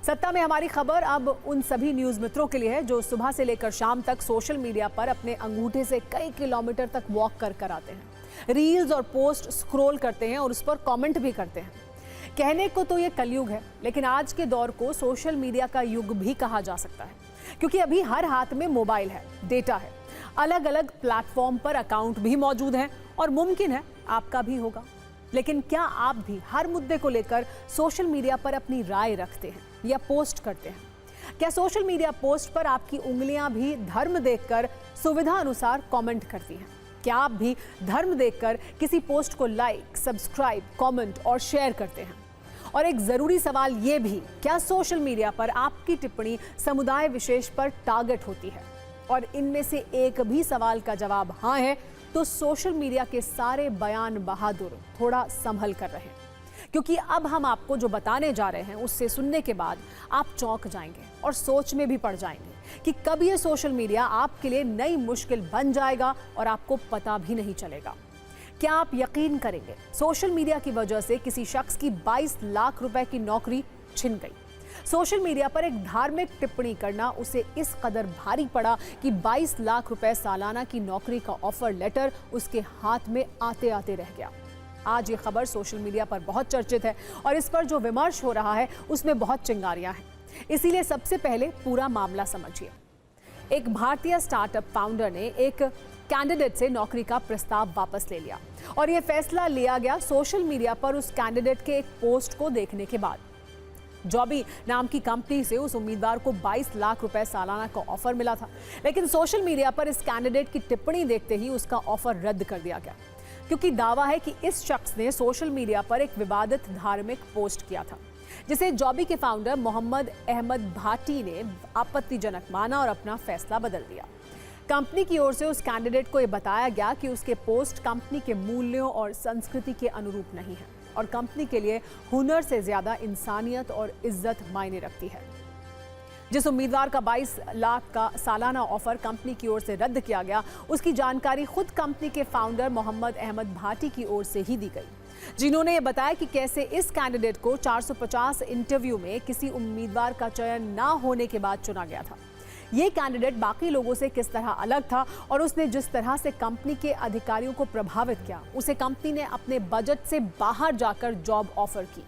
सत्ता में हमारी खबर अब उन सभी न्यूज मित्रों के लिए है जो सुबह से लेकर शाम तक सोशल मीडिया पर अपने अंगूठे से कई किलोमीटर तक वॉक कर आते हैं, रील्स और पोस्ट स्क्रॉल करते हैं और उस पर कमेंट भी करते हैं। कहने को तो ये कलयुग है, लेकिन आज के दौर को सोशल मीडिया का युग भी कहा जा सकता है, क्योंकि अभी हर हाथ में मोबाइल है, डेटा है, अलग अलग प्लेटफॉर्म पर अकाउंट भी मौजूद हैं और मुमकिन है आपका भी होगा। लेकिन क्या आप भी हर मुद्दे को लेकर सोशल मीडिया पर अपनी राय रखते हैं या पोस्ट करते हैं? क्या सोशल मीडिया पोस्ट पर आपकी उंगलियां भी धर्म देखकर सुविधा अनुसार कमेंट करती हैं? क्या आप भी धर्म देखकर किसी पोस्ट को लाइक, सब्सक्राइब, कमेंट और शेयर करते हैं? और एक जरूरी सवाल ये भी, क्या सोशल मीडिया पर आपकी टिप्पणी समुदाय विशेष पर टारगेट होती है? और इनमें से एक भी सवाल का जवाब हाँ है तो सोशल मीडिया के सारे बयान बहादुर थोड़ा संभल कर रहें, क्योंकि अब हम आपको जो बताने जा रहे हैं उससे सुनने के बाद आप चौंक जाएंगे और सोच में भी पड़ जाएंगे कि कब ये सोशल मीडिया आपके लिए नई मुश्किल बन जाएगा और आपको पता भी नहीं चलेगा। क्या आप यकीन करेंगे, सोशल मीडिया की वजह से किसी शख्स की 22 लाख रुपए की नौकरी छिन गई। सोशल मीडिया पर एक धार्मिक टिप्पणी करना उसे इस कदर भारी पड़ा कि 22 लाख रुपए सालाना की नौकरी का ऑफर लेटर उसके हाथ में आते आते रह गया। आज ये खबर सोशल मीडिया पर बहुत चर्चित है और इस पर जो विमर्श हो रहा है उसमें बहुत चिंगारियां हैं। इसीलिए सबसे पहले पूरा मामला समझिए। एक भारतीय स्टार्टअप फाउंडर ने एक कैंडिडेट से नौकरी का प्रस्ताव वापस ले लिया और यह फैसला लिया गया सोशल मीडिया पर उस कैंडिडेट के एक पोस्ट को देखने के बाद। जॉबी नाम की कंपनी से उस उम्मीदवार को 22 लाख रुपए सालाना का ऑफर मिला था, लेकिन सोशल मीडिया पर इस कैंडिडेट की टिप्पणी देखते ही उसका ऑफर रद्द कर दिया गया, क्योंकि दावा है कि इस शख्स ने सोशल मीडिया पर एक विवादित धार्मिक पोस्ट किया था, जिसे जॉबी के फाउंडर मोहम्मद अहमद भाटी ने आपत्तिजनक माना और अपना फैसला बदल दिया। कंपनी की ओर से उस कैंडिडेट को यह बताया गया कि उसके पोस्ट कंपनी के मूल्यों और संस्कृति के अनुरूप नहीं है और कंपनी के लिए हुनर से ज्यादा इंसानियत और इज्जत मायने रखती है। जिस उम्मीदवार का 22 लाख का सालाना ऑफर कंपनी की ओर से रद्द किया गया, उसकी जानकारी खुद कंपनी के फाउंडर मोहम्मद अहमद भाटी की ओर से ही दी गई, जिन्होंने ये बताया कि कैसे इस कैंडिडेट को 450 इंटरव्यू में किसी उम्मीदवार का चयन ना होने के बाद चुना गया था। ये कैंडिडेट बाकी लोगों से किस तरह अलग था और उसने जिस तरह से कंपनी के अधिकारियों को प्रभावित किया, उसे कंपनी ने अपने बजट से बाहर जाकर जॉब ऑफर की।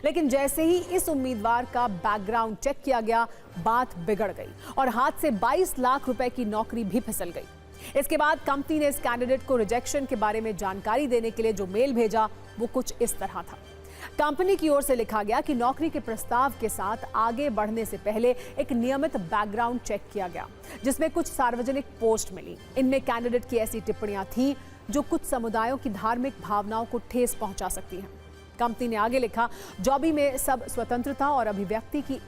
लेकिन जैसे ही इस उम्मीदवार का बैकग्राउंड चेक किया गया, बात बिगड़ गई और हाथ से 22 लाख रुपए की नौकरी भी फिसल गई। इसके बाद कंपनी ने इस कैंडिडेट को रिजेक्शन के बारे में जानकारी देने के लिए जो मेल भेजा, वो कुछ इस तरह था। कंपनी की ओर से लिखा गया कि नौकरी के प्रस्ताव के साथ आगे बढ़ने से पहले एक नियमित बैकग्राउंड चेक किया गया, जिसमें कुछ सार्वजनिक पोस्ट मिली। इनमें कैंडिडेट की ऐसी टिप्पणियां थीं जो कुछ समुदायों की धार्मिक भावनाओं को ठेस पहुंचा सकती हैं। कंपनी ने आगे लिखा, जॉबी में सब स्वतंत्रता और अभिव्यक्ति की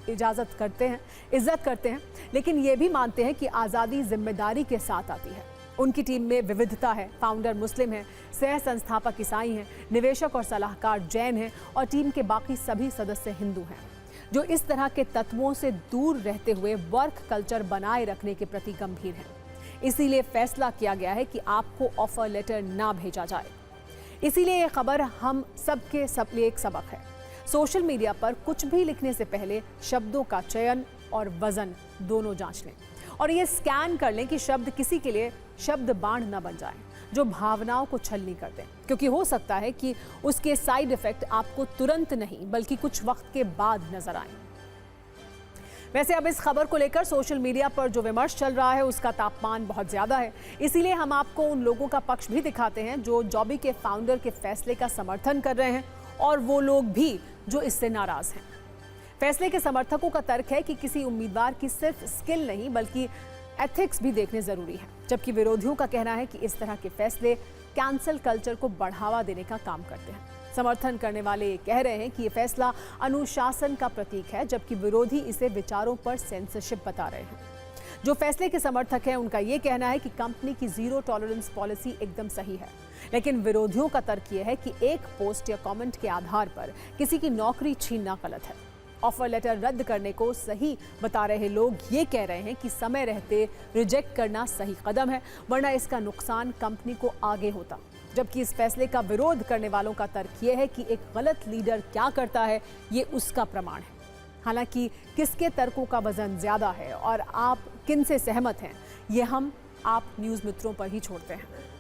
इज्जत करते हैं, लेकिन ये भी मानते हैं कि आज़ादी जिम्मेदारी के साथ आती है। उनकी टीम में विविधता है, फाउंडर मुस्लिम है, सह संस्थापक ईसाई हैं, निवेशक और सलाहकार जैन हैं और टीम के बाकी सभी सदस्य हिंदू हैं, जो इस तरह के तत्वों से दूर रहते हुए वर्क कल्चर बनाए रखने के प्रति गंभीर हैं। इसीलिए फैसला किया गया है कि आपको ऑफर लेटर ना भेजा जाए। इसीलिए ये खबर हम सबके लिए एक सबक है। सोशल मीडिया पर कुछ भी लिखने से पहले शब्दों का चयन और वजन दोनों जांच लें और ये स्कैन कर लें कि शब्द किसी के लिए शब्द बाण न बन जाए जो भावनाओं को छलनी कर दें, क्योंकि हो सकता है कि उसके साइड इफेक्ट आपको तुरंत नहीं बल्कि कुछ वक्त के बाद नजर आए। वैसे अब इस खबर को लेकर सोशल मीडिया पर जो विमर्श चल रहा है उसका तापमान बहुत ज्यादा है, इसीलिए हम आपको उन लोगों का पक्ष भी दिखाते हैं जो जॉबी के फाउंडर के फैसले का समर्थन कर रहे हैं और वो लोग भी जो इससे नाराज हैं। फैसले के समर्थकों का तर्क है कि किसी उम्मीदवार की सिर्फ स्किल नहीं बल्कि एथिक्स भी देखने जरूरी है, जबकि विरोधियों का कहना है कि इस तरह के फैसले कैंसल कल्चर को बढ़ावा देने का काम करते हैं। समर्थन करने वाले ये कह रहे हैं कि ये फैसला अनुशासन का प्रतीक है, जबकि विरोधी इसे विचारों पर सेंसरशिप बता रहे हैं। जो फैसले के समर्थक हैं उनका ये कहना है कि कंपनी की जीरो टॉलरेंस पॉलिसी एकदम सही है, लेकिन विरोधियों का तर्क ये है कि एक पोस्ट या कमेंट के आधार पर किसी की नौकरी छीनना गलत है। ऑफर लेटर रद्द करने को सही बता रहे लोग ये कह रहे हैं कि समय रहते रिजेक्ट करना सही कदम है, वरना इसका नुकसान कंपनी को आगे होता। जबकि इस फैसले का विरोध करने वालों का तर्क ये है कि एक गलत लीडर क्या करता है ये उसका प्रमाण है। हालांकि किसके तर्कों का वजन ज्यादा है और आप किन से सहमत हैं, ये हम आप न्यूज़ मित्रों पर ही छोड़ते हैं।